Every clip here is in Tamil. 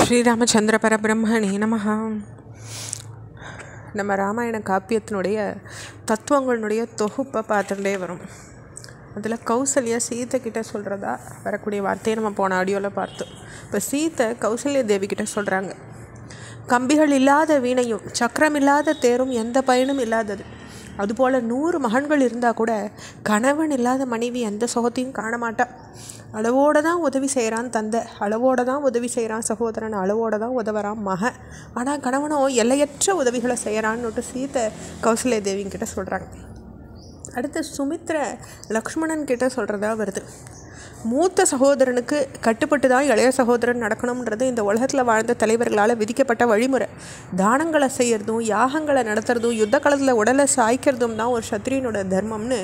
ஸ்ரீராமச்சந்திர பரபிரம்மணே நமஹ. நம்ம ராமாயண காப்பியத்தினுடைய தத்துவங்களுடைய தொகுப்பை பார்த்துட்டே வரும். அதில் கௌசல்யா சீத்தை கிட்ட சொல்கிறதா வரக்கூடிய வார்த்தையை நம்ம போன ஆடியோவில் பார்த்தோம். இப்போ சீத்தை கௌசல்யா தேவி கிட்ட சொல்கிறாங்க, கம்பிகள் இல்லாத வீணையும் சக்கரம் இல்லாத தேரும் எந்த பயனும் இல்லாதது. அதுபோல் 100 மகன்கள் இருந்தால் கூட கணவன் இல்லாத மனைவி எந்த சுகத்தையும் காண மாட்டா. அளவோடு தான் உதவி செய்கிறான் தந்தை, அளவோடு தான் உதவி செய்கிறான் சகோதரன், அளவோடு தான் உதவுறான் மகன். ஆனால் கணவனோ எல்லையற்ற உதவிகளை செய்கிறான்னுட்டு சீத்தை கௌசல்யா தேவிங்கிட்ட சொல்கிறாங்க. அடுத்து சுமித்ர லக்ஷ்மணன் கிட்ட சொல்கிறதா வருது, மூத்த சகோதரனுக்கு கட்டுப்பட்டு தான் இளைய சகோதரன் நடக்கணுன்றது இந்த உலகத்தில் வாழ்ந்த தலைவர்களால் விதிக்கப்பட்ட வழிமுறை. தானங்களை செய்கிறதும் யாகங்களை நடத்துறதும் யுத்த காலத்தில் உடலை சாய்க்கிறதும் தான் ஒரு சத்திரியனோட தர்மம்னு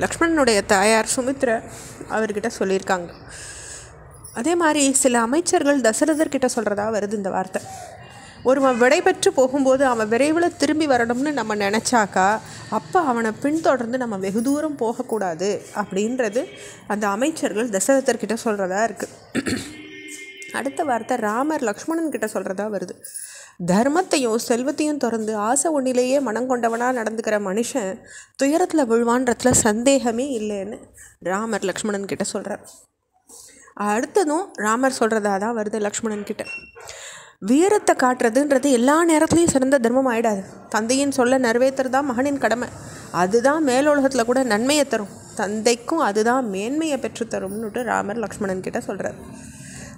லக்ஷ்மணனுடைய தாயார் சுமித்ர அவர்கிட்ட சொல்லியிருக்காங்க. அதே மாதிரி சில அமைச்சர்கள் தசரதர்கிட்ட சொல்கிறதா வருது இந்த வார்த்தை. ஒருவன் விடைபெற்று போகும்போது அவன் விரைவில் திரும்பி வரணும்னு நம்ம நினச்சாக்கா அப்போ அவனை பின்தொடர்ந்து நம்ம வெகு தூரம் போகக்கூடாது அப்படின்றது அந்த அமைச்சர்கள் தசரதர்கிட்ட சொல்கிறதா இருக்குது. அடுத்த வார்த்தை ராமர் லக்ஷ்மணன் கிட்ட சொல்கிறதா வருது. தர்மத்தையும் செல்வத்தையும் திறந்து ஆசை ஒன்றிலேயே மனம் கொண்டவனாக நடந்துக்கிற மனுஷன் துயரத்தில் விழுவான்றதுல சந்தேகமே இல்லைன்னு ராமர் லக்ஷ்மணன் கிட்ட சொல்கிறார். அடுத்ததும் ராமர் சொல்கிறதா தான் வருது லக்ஷ்மணன் கிட்ட. வீரத்தை காட்டுறதுன்றது எல்லா நேரத்துலையும் சிறந்த தர்மம் ஆகிடாது. தந்தையின் சொல்ல நிறைவேற்றுறது தான் மகனின் கடமை. அதுதான் மேலுலகத்தில் கூட நன்மையை தரும். தந்தைக்கும் அதுதான் மேன்மையை பெற்றுத்தரும்னுட்டு ராமர் லக்ஷ்மணன் கிட்ட சொல்கிறார்.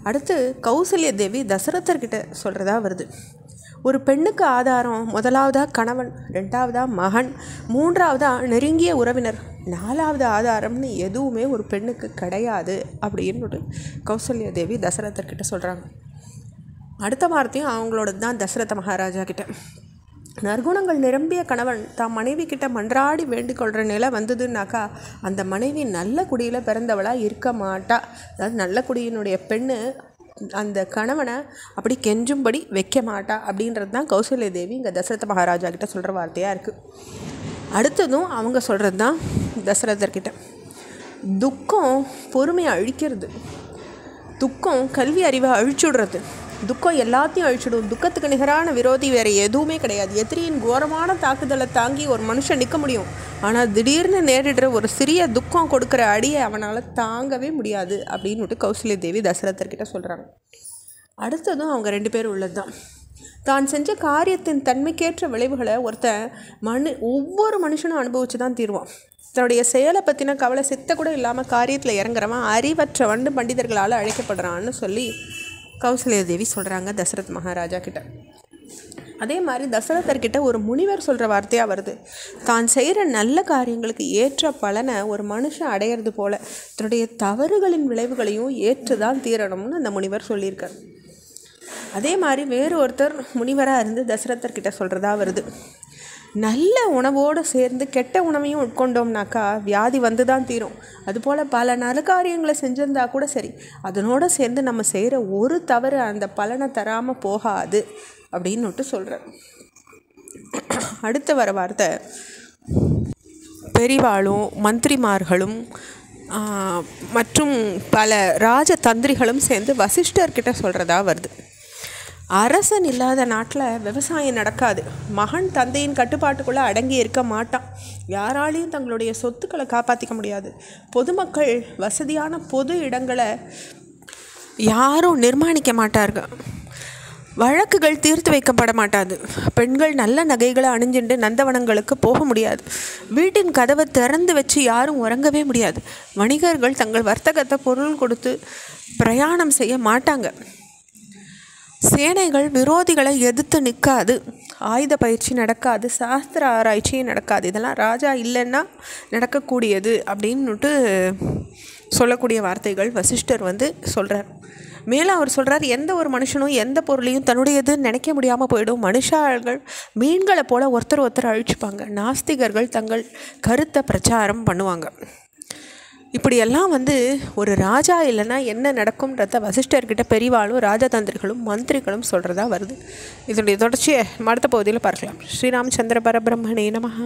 அடுத்து கௌசல்யா தேவி தசரதர்கிட்ட சொல்கிறதா வருது. ஒரு பெண்ணுக்கு ஆதாரம் முதலாவதாக கணவன், 2வதாக மகன், 3வதாக நெருங்கிய உறவினர், 4வது ஆதாரம்னு எதுவுமே ஒரு பெண்ணுக்கு கிடையாது அப்படின்னு கௌசல்யா தேவி தசரதர்கிட்ட சொல்கிறாங்க. அடுத்த வார்த்தையும் அவங்களோட தான் தசரத மகாராஜா கிட்ட. நற்குணங்கள் நிரம்பிய கணவன் தாம் மனைவி கிட்ட மன்றாடி வேண்டிக் கொள்கிற நிலை வந்ததுன்னாக்கா அந்த மனைவி நல்ல குடியில் பிறந்தவளாக இருக்க மாட்டா. அதாவது நல்ல குடியினுடைய பெண்ணு அந்த கணவனை அப்படி கெஞ்சும்படி வைக்க மாட்டா அப்படின்றது தான் கௌசல்யா தேவி இங்கே தசரத மகாராஜா கிட்ட சொல்கிற வார்த்தையாக இருக்குது. அடுத்ததும் அவங்க சொல்கிறது தான் தசரதர்கிட்ட. துக்கம் பொறுமையை அழிக்கிறது, துக்கம் கல்வி அறிவை அழிச்சுடுறது, துக்கம் எல்லாத்தையும் அழிச்சிடும். துக்கத்துக்கு நிகரான விரோதி வேறு எதுவுமே கிடையாது. எதிரியின் கோரமான தாக்குதலை தாங்கி ஒரு மனுஷன் நிற்க முடியும். ஆனால் திடீர்னு நேரிடுற ஒரு சிறிய துக்கம் கொடுக்குற அடியை அவனால் தாங்கவே முடியாது அப்படின்னுட்டு கௌசல்யா தேவி தசரதர்கிட்ட சொல்கிறாங்க. அடுத்ததும் அவங்க 2 பேரும் உள்ளது தான். தான் செஞ்ச காரியத்தின் தன்மைக்கேற்ற விளைவுகளை ஒவ்வொரு மனுஷனும் அனுபவித்து தான் தீர்வான். தன்னுடைய செயலை பற்றின கவலை சித்த கூட இல்லாமல் காரியத்தில் இறங்குறவன் அறிவற்றவன் பண்டிதர்களால் அழைக்கப்படுறான்னு சொல்லி கௌசல்யா தேவி சொல்கிறாங்க தசரத் மகாராஜா கிட்ட. அதே மாதிரி தசரதர்கிட்ட ஒரு முனிவர் சொல்கிற வார்த்தையாக வருது. தான் செய்கிற நல்ல காரியங்களுக்கு ஏற்ற பலனை ஒரு மனுஷன் அடையிறது போல் தன்னுடைய தவறுகளின் விளைவுகளையும் ஏற்று தான் தீரணும்னு அந்த முனிவர் சொல்லியிருக்கார். அதே மாதிரி வேறு ஒருத்தர் முனிவராக இருந்து தசரதர்கிட்ட சொல்கிறதா வருது. நல்ல உணவோடு சேர்ந்து கெட்ட உணவையும் உட்கொண்டோம்னாக்கா வியாதி வந்து தான் தீரும். அதுபோல் பல நல்ல காரியங்களை செஞ்சிருந்தா கூட சரி, அதனோடு சேர்ந்து நம்ம செய்கிற ஒரு தவறு அந்த பலனை தராமல் போகாது அப்படின்னுட்டு சொல்கிறார். அடுத்த வர வார்த்தை, பெரிவாளும் மந்திரிமார்களும் மற்றும் பல ராஜதந்திரிகளும் சேர்ந்து வசிஷ்டர்கிட்ட சொல்கிறதா வருது. அரசன் இல்லாத நாட்டில் விவசாயம் நடக்காது. மகன் தந்தையின் கட்டுப்பாட்டுக்குள்ளே அடங்கி இருக்க மாட்டான். யாராலையும் தங்களுடைய சொத்துக்களை காப்பாற்றிக்க முடியாது. பொதுமக்கள் வசதியான பொது இடங்களை யாரும் நிர்மாணிக்க மாட்டார்கள். வழக்குகள் தீர்த்து வைக்கப்பட மாட்டாது. பெண்கள் நல்ல நகைகளை அணிஞ்சுட்டு நந்தவனங்களுக்கு போக முடியாது. வீட்டின் கதவை திறந்து வச்சு யாரும் உறங்கவே முடியாது. வணிகர்கள் தங்கள் வர்த்தகத்தை பொருள் கொடுத்து பிரயாணம் செய்ய மாட்டாங்க. சேனைகள் விரோதிகளை எதிர்த்து நிற்காது. ஆயுத பயிற்சி நடக்காது. சாஸ்திர ஆராய்ச்சியும் நடக்காது. இதெல்லாம் ராஜா இல்லைன்னா நடக்கக்கூடியது அப்படின்னுட்டு சொல்லக்கூடிய வார்த்தைகள் வசிஷ்டர் சொல்கிறார். மேலே அவர் சொல்கிறார், எந்த ஒரு மனுஷனும் எந்த பொருளையும் தன்னுடையதுன்னு நினைக்க முடியாமல் போயிடும். மனுஷாள்கள் மீன்களை போல் ஒருத்தர் அழிச்சுப்பாங்க. நாஸ்திகர்கள் தங்கள் கருத்தை பிரச்சாரம் பண்ணுவாங்க. இப்படியெல்லாம் ஒரு ராஜா இல்லைன்னா என்ன நடக்கும்ன்றத வசிஷ்டர்கிட்ட பெரிவாளும் ராஜதந்திரிகளும் மந்திரிகளும் சொல்கிறதா வருது. இதனுடைய தொடர்ச்சியை அடுத்த பகுதியில் பார்க்கலாம். ஸ்ரீராமச்சந்திர பரபிரம்மணே நமஹ.